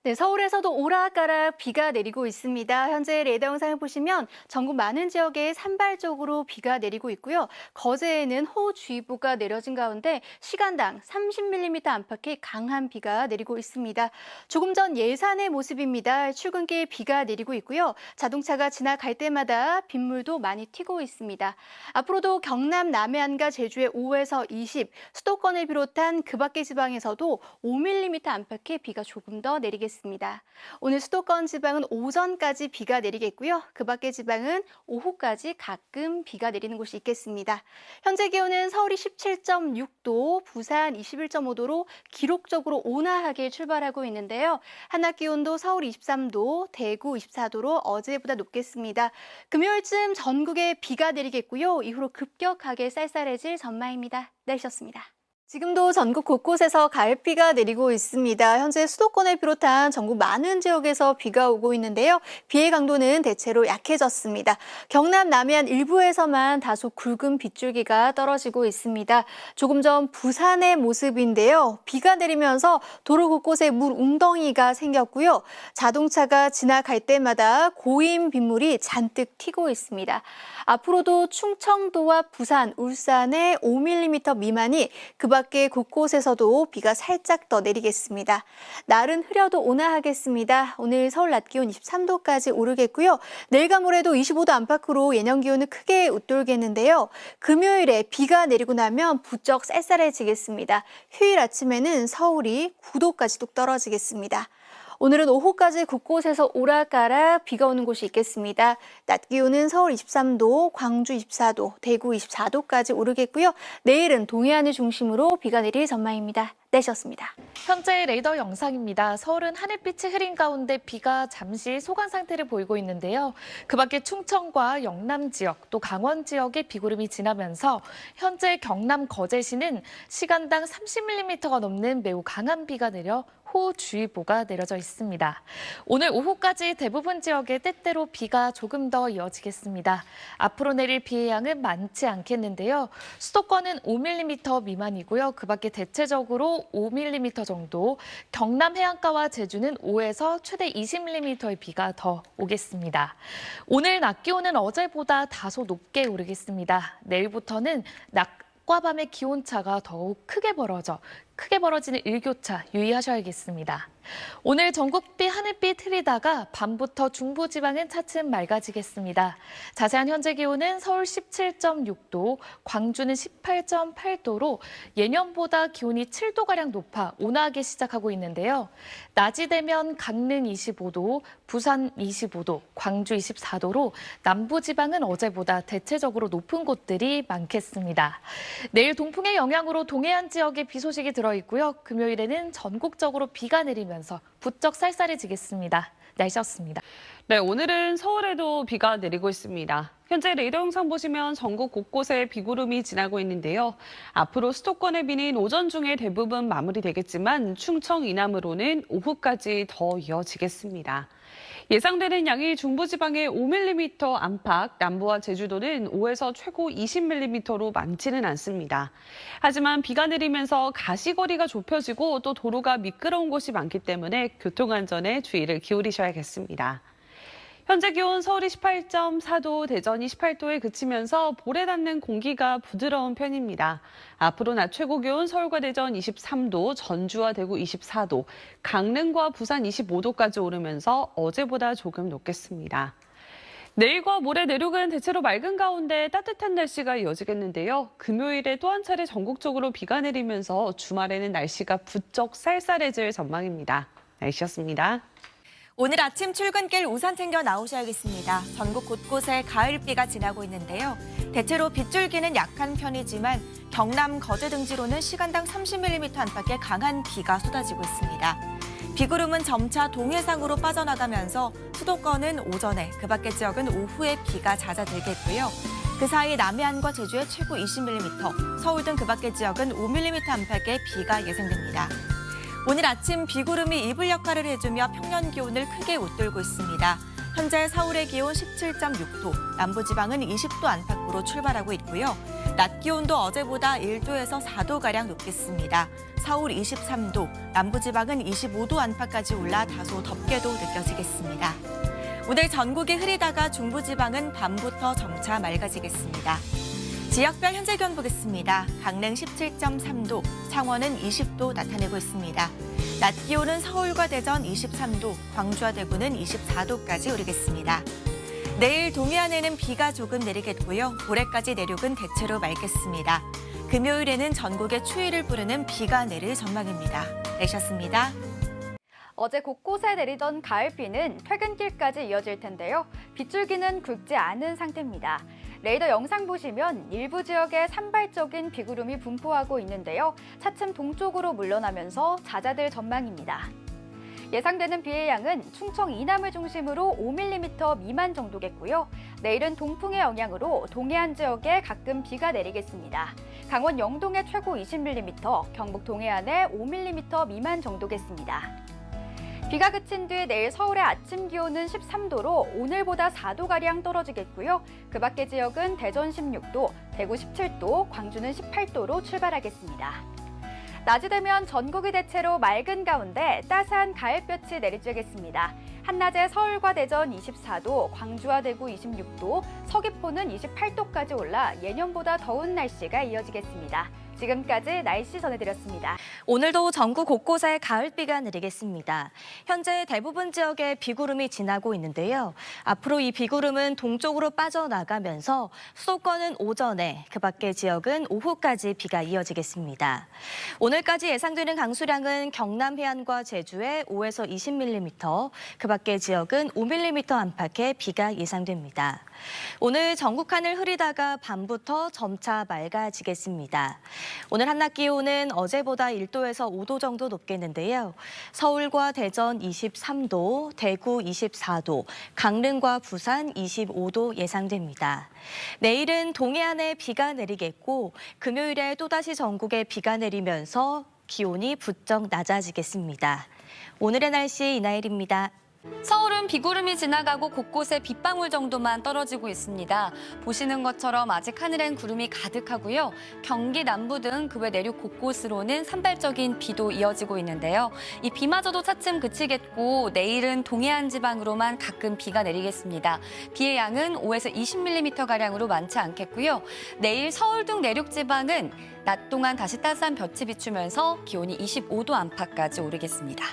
네, 서울에서도 오락가락 비가 내리고 있습니다. 현재 레이더 영상을 보시면 전국 많은 지역에 산발적으로 비가 내리고 있고요. 거제에는 호우주의보가 내려진 가운데 시간당 30mm 안팎의 강한 비가 내리고 있습니다. 조금 전 예산의 모습입니다. 출근길 비가 내리고 있고요. 자동차가 지나갈 때마다 빗물도 많이 튀고 있습니다. 앞으로도 경남 남해안과 제주의 5에서 20, 수도권을 비롯한 그 밖의 지방에서도 5mm 안팎의 비가 조금 더 내리겠습니다. 오늘 수도권 지방은 오전까지 비가 내리겠고요. 그 밖의 지방은 오후까지 가끔 비가 내리는 곳이 있겠습니다. 현재 기온은 서울이 17.6도, 부산 21.5도로 기록적으로 온화하게 출발하고 있는데요. 한낮 기온도 서울 23도, 대구 24도로 어제보다 높겠습니다. 금요일쯤 전국에 비가 내리겠고요. 이후로 급격하게 쌀쌀해질 전망입니다. 날씨였습니다. 지금도 전국 곳곳에서 가을비가 내리고 있습니다. 현재 수도권을 비롯한 전국 많은 지역에서 비가 오고 있는데요. 비의 강도는 대체로 약해졌습니다. 경남 남해안 일부에서만 다소 굵은 빗줄기가 떨어지고 있습니다. 조금 전 부산의 모습인데요. 비가 내리면서 도로 곳곳에 물 웅덩이가 생겼고요. 자동차가 지나갈 때마다 고인 빗물이 잔뜩 튀고 있습니다. 앞으로도 충청도와 부산, 울산에 5mm 미만이 그 밖에 곳곳에서도 비가 살짝 더 내리겠습니다. 날은 흐려도 온화하겠습니다. 오늘 서울 낮 기온 23도까지 오르겠고요. 내일과 모레도 25도 안팎으로 예년 기온을 크게 웃돌겠는데요. 금요일에 비가 내리고 나면 부쩍 쌀쌀해지겠습니다. 휴일 아침에는 서울이 9도까지 뚝 떨어지겠습니다. 오늘은 오후까지 곳곳에서 오락가락 비가 오는 곳이 있겠습니다. 낮 기온은 서울 23도, 광주 24도, 대구 24도까지 오르겠고요. 내일은 동해안을 중심으로 비가 내릴 전망입니다. 날씨였습니다. 현재 레이더 영상입니다. 서울은 하늘빛이 흐린 가운데 비가 잠시 소강 상태를 보이고 있는데요. 그 밖에 충청과 영남 지역, 또 강원 지역에 비구름이 지나면서 현재 경남 거제시는 시간당 30mm가 넘는 매우 강한 비가 내려 호우주의보가 내려져 있습니다. 오늘 오후까지 대부분 지역에 때때로 비가 조금 더 이어지겠습니다. 앞으로 내릴 비의 양은 많지 않겠는데요. 수도권은 5mm 미만이고요. 그 밖에 대체적으로 5mm 정도, 경남 해안가와 제주는 5에서 최대 20mm의 비가 더 오겠습니다. 오늘 낮 기온은 어제보다 다소 높게 오르겠습니다. 내일부터는 낮과 밤의 기온차가 더욱 크게 벌어지는 일교차 유의하셔야겠습니다. 오늘 전국비 하늘빛 흐리다가 밤부터 중부지방은 차츰 맑아지겠습니다. 자세한 현재 기온은 서울 17.6도, 광주는 18.8도로 예년보다 기온이 7도가량 높아 온화하게 시작하고 있는데요. 낮이 되면 강릉 25도, 부산 25도, 광주 24도로 남부지방은 어제보다 대체적으로 높은 곳들이 많겠습니다. 내일 동풍의 영향으로 동해안 지역에 비 소식이 들어있고요. 금요일에는 전국적으로 비가 내리면서 부쩍 쌀쌀해지겠습니다. 날씨였습니다. 네, 오늘은 서울에도 비가 내리고 있습니다. 현재 레이더 영상 보시면 전국 곳곳에 비구름이 지나고 있는데요. 앞으로 수도권의 비는 오전 중에 대부분 마무리되겠지만 충청 이남으로는 오후까지 더 이어지겠습니다. 예상되는 양이 중부지방에 5mm 안팎, 남부와 제주도는 5에서 최고 20mm로 많지는 않습니다. 하지만 비가 내리면서 가시거리가 좁혀지고 또 도로가 미끄러운 곳이 많기 때문에 교통안전에 주의를 기울이셔야겠습니다. 현재 기온 서울이 18.4도, 대전이 18도에 그치면서 볼에 닿는 공기가 부드러운 편입니다. 앞으로 낮 최고 기온 서울과 대전 23도, 전주와 대구 24도, 강릉과 부산 25도까지 오르면서 어제보다 조금 높겠습니다. 내일과 모레 내륙은 대체로 맑은 가운데 따뜻한 날씨가 이어지겠는데요. 금요일에 또 한 차례 전국적으로 비가 내리면서 주말에는 날씨가 부쩍 쌀쌀해질 전망입니다. 날씨였습니다. 오늘 아침 출근길 우산 챙겨 나오셔야겠습니다. 전국 곳곳에 가을비가 지나고 있는데요. 대체로 빗줄기는 약한 편이지만 경남 거제 등지로는 시간당 30mm 안팎의 강한 비가 쏟아지고 있습니다. 비구름은 점차 동해상으로 빠져나가면서 수도권은 오전에, 그 밖의 지역은 오후에 비가 잦아들겠고요. 그 사이 남해안과 제주의 최고 20mm, 서울 등 그 밖의 지역은 5mm 안팎의 비가 예상됩니다. 오늘 아침 비구름이 이불 역할을 해주며 평년 기온을 크게 웃돌고 있습니다. 현재 서울의 기온 17.6도, 남부지방은 20도 안팎으로 출발하고 있고요. 낮 기온도 어제보다 1도에서 4도가량 높겠습니다. 서울 23도, 남부지방은 25도 안팎까지 올라 다소 덥게도 느껴지겠습니다. 오늘 전국이 흐리다가 중부지방은 밤부터 점차 맑아지겠습니다. 지역별 현재 기온 보겠습니다. 강릉 17.3도, 창원은 20도 나타내고 있습니다. 낮 기온은 서울과 대전 23도, 광주와 대구는 24도까지 오르겠습니다. 내일 동해안에는 비가 조금 내리겠고요. 모레까지 내륙은 대체로 맑겠습니다. 금요일에는 전국에 추위를 부르는 비가 내릴 전망입니다. 내셨습니다. 어제 곳곳에 내리던 가을비는 퇴근길까지 이어질 텐데요. 빗줄기는 굵지 않은 상태입니다. 레이더 영상 보시면 일부 지역에 산발적인 비구름이 분포하고 있는데요. 차츰 동쪽으로 물러나면서 잦아들 전망입니다. 예상되는 비의 양은 충청 이남을 중심으로 5mm 미만 정도겠고요. 내일은 동풍의 영향으로 동해안 지역에 가끔 비가 내리겠습니다. 강원 영동에 최고 20mm, 경북 동해안에 5mm 미만 정도겠습니다. 비가 그친 뒤 내일 서울의 아침 기온은 13도로 오늘보다 4도가량 떨어지겠고요. 그 밖의 지역은 대전 16도, 대구 17도, 광주는 18도로 출발하겠습니다. 낮이 되면 전국이 대체로 맑은 가운데 따스한 가을볕이 내리쬐겠습니다. 한낮에 서울과 대전 24도, 광주와 대구 26도, 서귀포는 28도까지 올라 예년보다 더운 날씨가 이어지겠습니다. 지금까지 날씨 전해드렸습니다. 오늘도 전국 곳곳에 가을비가 내리겠습니다. 현재 대부분 지역에 비구름이 지나고 있는데요. 앞으로 이 비구름은 동쪽으로 빠져나가면서 수도권은 오전에, 그 밖의 지역은 오후까지 비가 이어지겠습니다. 오늘까지 예상되는 강수량은 경남 해안과 제주에 5에서 20mm, 그 밖의 지역은 5mm 안팎의 비가 예상됩니다. 오늘 전국 하늘 흐리다가 밤부터 점차 맑아지겠습니다. 오늘 한낮 기온은 어제보다 1도에서 5도 정도 높겠는데요. 서울과 대전 23도, 대구 24도, 강릉과 부산 25도 예상됩니다. 내일은 동해안에 비가 내리겠고 금요일에 또다시 전국에 비가 내리면서 기온이 부쩍 낮아지겠습니다. 오늘의 날씨 이나일입니다. 서울은 비구름이 지나가고 곳곳에 빗방울 정도만 떨어지고 있습니다. 보시는 것처럼 아직 하늘엔 구름이 가득하고요. 경기 남부 등 그 외 내륙 곳곳으로는 산발적인 비도 이어지고 있는데요. 이 비마저도 차츰 그치겠고 내일은 동해안 지방으로만 가끔 비가 내리겠습니다. 비의 양은 5에서 20mm가량으로 많지 않겠고요. 내일 서울 등 내륙 지방은 낮 동안 다시 따스한 볕이 비추면서 기온이 25도 안팎까지 오르겠습니다.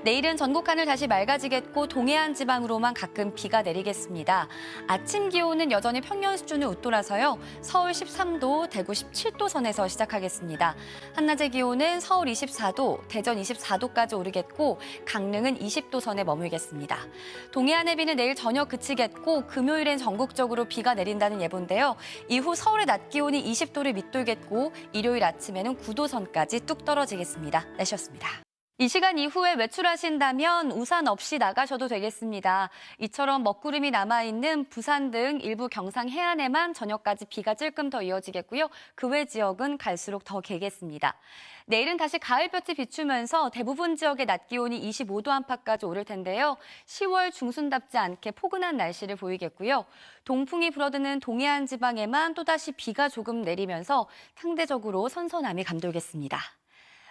내일은 전국 하늘 다시 맑아지겠고 동해안 지방으로만 가끔 비가 내리겠습니다. 아침 기온은 여전히 평년 수준을 웃돌아서요. 서울 13도, 대구 17도 선에서 시작하겠습니다. 한낮의 기온은 서울 24도, 대전 24도까지 오르겠고 강릉은 20도 선에 머물겠습니다. 동해안의 비는 내일 저녁 그치겠고 금요일엔 전국적으로 비가 내린다는 예보인데요. 이후 서울의 낮 기온이 20도를 밑돌겠고 일요일 아침에는 9도 선까지 뚝 떨어지겠습니다. 날씨였습니다. 이 시간 이후에 외출하신다면 우산 없이 나가셔도 되겠습니다. 이처럼 먹구름이 남아있는 부산 등 일부 경상 해안에만 저녁까지 비가 찔끔 더 이어지겠고요. 그 외 지역은 갈수록 더 개겠습니다. 내일은 다시 가을볕이 비추면서 대부분 지역의 낮 기온이 25도 안팎까지 오를 텐데요. 10월 중순답지 않게 포근한 날씨를 보이겠고요. 동풍이 불어드는 동해안 지방에만 또다시 비가 조금 내리면서 상대적으로 선선함이 감돌겠습니다.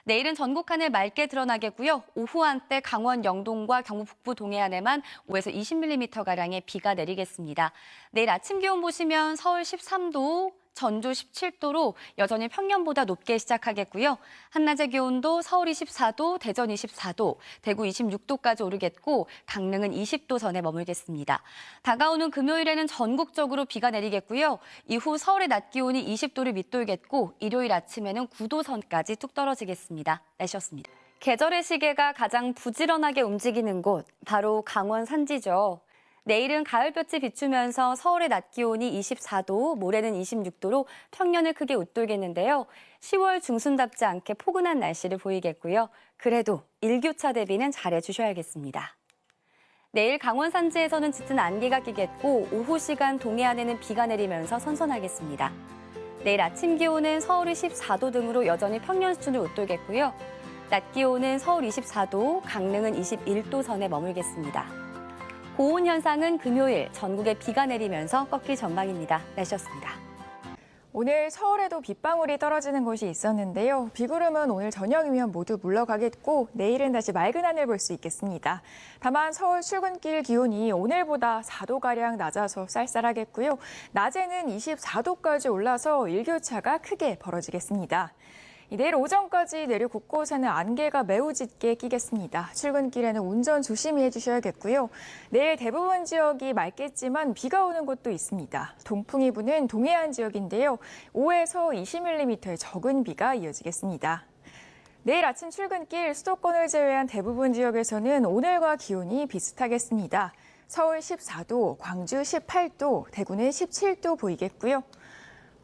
내일은 전국 하늘 맑게 드러나겠고요. 오후 한때 강원 영동과 경북 북부 동해안에만 5에서 20mm가량의 비가 내리겠습니다. 내일 아침 기온 보시면 서울 13도, 전주 17도로 여전히 평년보다 높게 시작하겠고요. 한낮의 기온도 서울 24도, 대전 24도, 대구 26도까지 오르겠고 강릉은 20도 선에 머물겠습니다. 다가오는 금요일에는 전국적으로 비가 내리겠고요. 이후 서울의 낮 기온이 20도를 밑돌겠고 일요일 아침에는 9도 선까지 뚝 떨어지겠습니다. 날씨였습니다. 계절의 시계가 가장 부지런하게 움직이는 곳, 바로 강원 산지죠. 내일은 가을볕이 비추면서 서울의 낮 기온이 24도, 모레는 26도로 평년을 크게 웃돌겠는데요. 10월 중순답지 않게 포근한 날씨를 보이겠고요. 그래도 일교차 대비는 잘해주셔야겠습니다. 내일 강원 산지에서는 짙은 안개가 끼겠고 오후 시간 동해안에는 비가 내리면서 선선하겠습니다. 내일 아침 기온은 서울이 14도 등으로 여전히 평년 수준을 웃돌겠고요. 낮 기온은 서울 24도, 강릉은 21도 선에 머물겠습니다. 고온 현상은 금요일 전국에 비가 내리면서 꺾일 전망입니다. 날씨였습니다. 오늘 서울에도 빗방울이 떨어지는 곳이 있었는데요. 비구름은 오늘 저녁이면 모두 물러가겠고 내일은 다시 맑은 하늘 볼 수 있겠습니다. 다만 서울 출근길 기온이 오늘보다 4도가량 낮아서 쌀쌀하겠고요. 낮에는 24도까지 올라서 일교차가 크게 벌어지겠습니다. 내일 오전까지 내륙 곳곳에는 안개가 매우 짙게 끼겠습니다. 출근길에는 운전 조심히 해주셔야겠고요. 내일 대부분 지역이 맑겠지만 비가 오는 곳도 있습니다. 동풍이 부는 동해안 지역인데요. 5에서 20mm의 적은 비가 이어지겠습니다. 내일 아침 출근길 수도권을 제외한 대부분 지역에서는 오늘과 기온이 비슷하겠습니다. 서울 14도, 광주 18도, 대구는 17도 보이겠고요.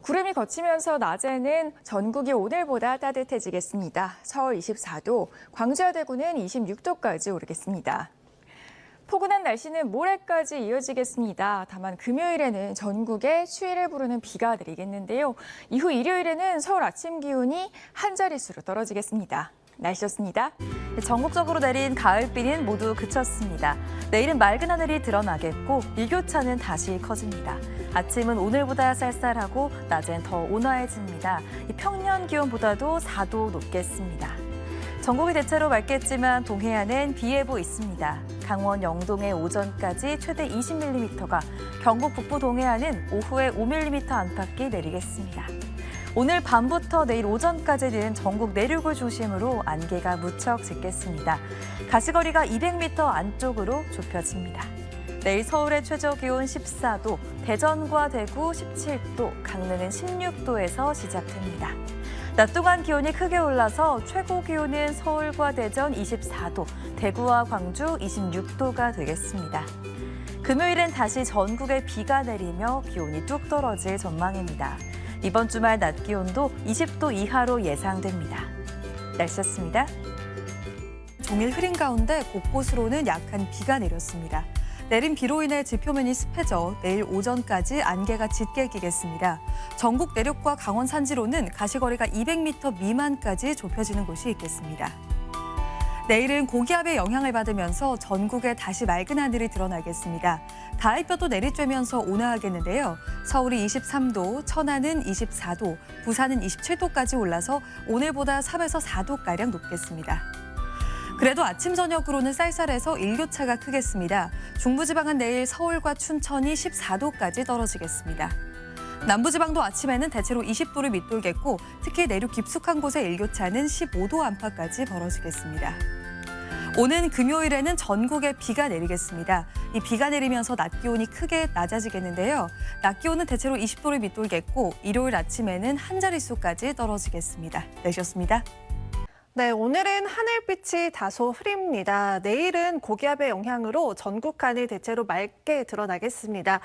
구름이 걷히면서 낮에는 전국이 오늘보다 따뜻해지겠습니다. 서울 24도, 광주와 대구는 26도까지 오르겠습니다. 포근한 날씨는 모레까지 이어지겠습니다. 다만 금요일에는 전국에 추위를 부르는 비가 내리겠는데요. 이후 일요일에는 서울 아침 기온이 한 자릿수로 떨어지겠습니다. 날씨였습니다. 전국적으로 내린 가을비는 모두 그쳤습니다. 내일은 맑은 하늘이 드러나겠고 일교차는 다시 커집니다. 아침은 오늘보다 쌀쌀하고 낮엔 더 온화해집니다. 평년 기온보다도 4도 높겠습니다. 전국이 대체로 맑겠지만 동해안엔 비 예보 있습니다. 강원 영동에 오전까지 최대 20mm가, 경북 북부 동해안은 오후에 5mm 안팎이 내리겠습니다. 오늘 밤부터 내일 오전까지는 전국 내륙을 중심으로 안개가 무척 짙겠습니다. 가시거리가 200m 안쪽으로 좁혀집니다. 내일 서울의 최저 기온 14도, 대전과 대구 17도, 강릉은 16도에서 시작됩니다. 낮 동안 기온이 크게 올라서 최고 기온은 서울과 대전 24도, 대구와 광주 26도가 되겠습니다. 금요일엔 다시 전국에 비가 내리며 기온이 뚝 떨어질 전망입니다. 이번 주말 낮 기온도 20도 이하로 예상됩니다. 날씨였습니다. 종일 흐린 가운데 곳곳으로는 약한 비가 내렸습니다. 내린 비로 인해 지표면이 습해져 내일 오전까지 안개가 짙게 끼겠습니다. 전국 내륙과 강원 산지로는 가시거리가 200m 미만까지 좁혀지는 곳이 있겠습니다. 내일은 고기압의 영향을 받으면서 전국에 다시 맑은 하늘이 드러나겠습니다. 가을볕도 내리쬐면서 온화하겠는데요. 서울이 23도, 천안은 24도, 부산은 27도까지 올라서 오늘보다 3에서 4도가량 높겠습니다. 그래도 아침 저녁으로는 쌀쌀해서 일교차가 크겠습니다. 중부지방은 내일 서울과 춘천이 14도까지 떨어지겠습니다. 남부지방도 아침에는 대체로 20도를 밑돌겠고 특히 내륙 깊숙한 곳의 일교차는 15도 안팎까지 벌어지겠습니다. 오는 금요일에는 전국에 비가 내리겠습니다. 이 비가 내리면서 낮 기온이 크게 낮아지겠는데요. 낮 기온은 대체로 20도를 밑돌겠고 일요일 아침에는 한 자릿수까지 떨어지겠습니다. 내셨습니다. 네, 오늘은 하늘빛이 다소 흐립니다. 내일은 고기압의 영향으로 전국 하늘 대체로 맑게 드러나겠습니다.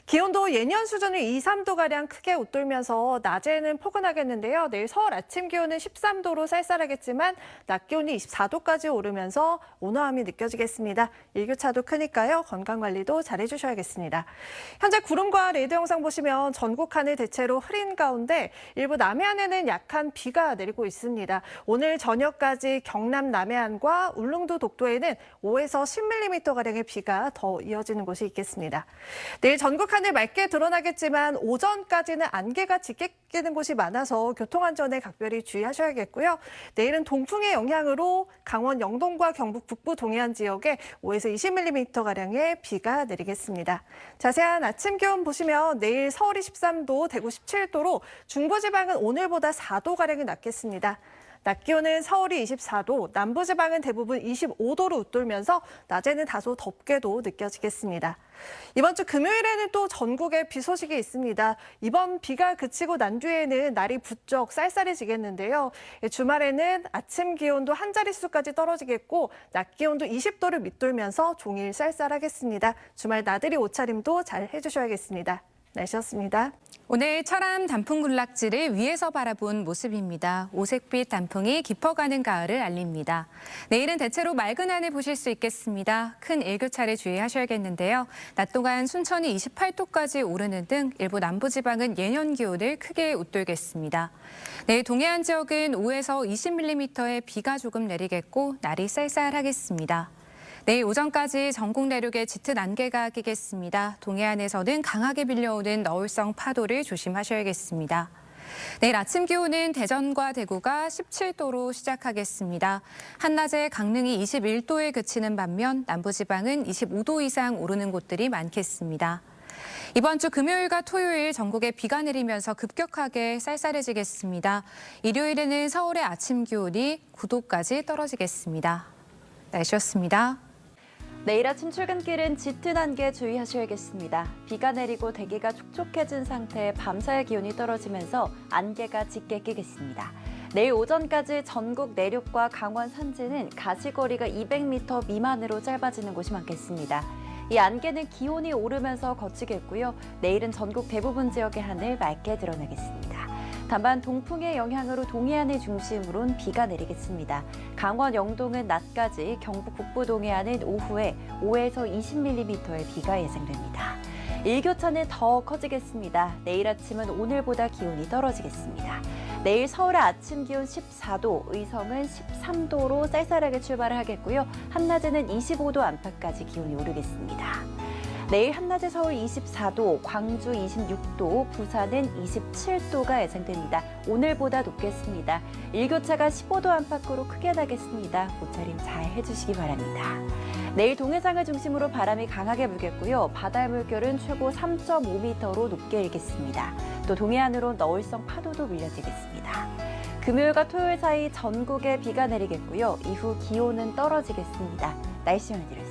기온도 예년 수준을 2, 3도가량 크게 웃돌면서 낮에는 포근하겠는데요. 내일 서울 아침 기온은 13도로 쌀쌀하겠지만 낮 기온이 24도까지 오르면서 온화함이 느껴지겠습니다. 일교차도 크니까요. 건강관리도 잘 해주셔야겠습니다. 현재 구름과 레이더 영상 보시면 전국 하늘 대체로 흐린 가운데 일부 남해안에는 약한 비가 내리고 있습니다. 오늘 저녁까지 경남 남해안과 울릉도 독도에는 5에서 10mm가량의 비가 더 이어지는 곳이 있겠습니다. 내일 전국 하늘 맑게 드러나겠지만 오전까지는 안개가 짙게 끼는 곳이 많아서 교통안전에 각별히 주의하셔야겠고요. 내일은 동풍의 영향으로 강원 영동과 경북 북부 동해안 지역에 5에서 20mm가량의 비가 내리겠습니다. 자세한 아침 기온 보시면 내일 서울이 13도, 대구 17도로 중부지방은 오늘보다 4도가량이 낮겠습니다. 낮 기온은 서울이 24도, 남부지방은 대부분 25도로 웃돌면서 낮에는 다소 덥게도 느껴지겠습니다. 이번 주 금요일에는 또 전국에 비 소식이 있습니다. 이번 비가 그치고 난 뒤에는 날이 부쩍 쌀쌀해지겠는데요. 주말에는 아침 기온도 한 자릿수까지 떨어지겠고 낮 기온도 20도를 밑돌면서 종일 쌀쌀하겠습니다. 주말 나들이 옷차림도 잘 해주셔야겠습니다. 날씨였습니다. 오늘 철암 단풍 군락지를 위에서 바라본 모습입니다. 오색빛 단풍이 깊어가는 가을을 알립니다. 내일은 대체로 맑은 하늘 보실 수 있겠습니다. 큰 일교차를 주의하셔야겠는데요. 낮 동안 순천이 28도까지 오르는 등 일부 남부지방은 예년 기온을 크게 웃돌겠습니다. 내일 동해안 지역은 5에서 20mm의 비가 조금 내리겠고 날이 쌀쌀하겠습니다. 내일 오전까지 전국 내륙에 짙은 안개가 끼겠습니다. 동해안에서는 강하게 밀려오는 너울성 파도를 조심하셔야겠습니다. 내일 아침 기온은 대전과 대구가 17도로 시작하겠습니다. 한낮에 강릉이 21도에 그치는 반면 남부지방은 25도 이상 오르는 곳들이 많겠습니다. 이번 주 금요일과 토요일 전국에 비가 내리면서 급격하게 쌀쌀해지겠습니다. 일요일에는 서울의 아침 기온이 9도까지 떨어지겠습니다. 날씨였습니다. 내일 아침 출근길은 짙은 안개 주의하셔야겠습니다. 비가 내리고 대기가 촉촉해진 상태에 밤사이 기온이 떨어지면서 안개가 짙게 끼겠습니다. 내일 오전까지 전국 내륙과 강원 산지는 가시거리가 200m 미만으로 짧아지는 곳이 많겠습니다. 이 안개는 기온이 오르면서 거치겠고요. 내일은 전국 대부분 지역의 하늘 맑게 드러내겠습니다. 다만 동풍의 영향으로 동해안을 중심으로는 비가 내리겠습니다. 강원 영동은 낮까지, 경북 북부 동해안은 오후에 5에서 20mm의 비가 예상됩니다. 일교차는 더 커지겠습니다. 내일 아침은 오늘보다 기온이 떨어지겠습니다. 내일 서울의 아침 기온 14도, 의성은 13도로 쌀쌀하게 출발을 하겠고요. 한낮에는 25도 안팎까지 기온이 오르겠습니다. 내일 한낮에 서울 24도, 광주 26도, 부산은 27도가 예상됩니다. 오늘보다 높겠습니다. 일교차가 15도 안팎으로 크게 나겠습니다. 옷차림 잘 해주시기 바랍니다. 내일 동해상을 중심으로 바람이 강하게 불겠고요. 바다의 물결은 최고 3.5m로 높게 일겠습니다. 또 동해안으로 너울성 파도도 밀려지겠습니다. 금요일과 토요일 사이 전국에 비가 내리겠고요. 이후 기온은 떨어지겠습니다. 날씨 전해드렸습니다.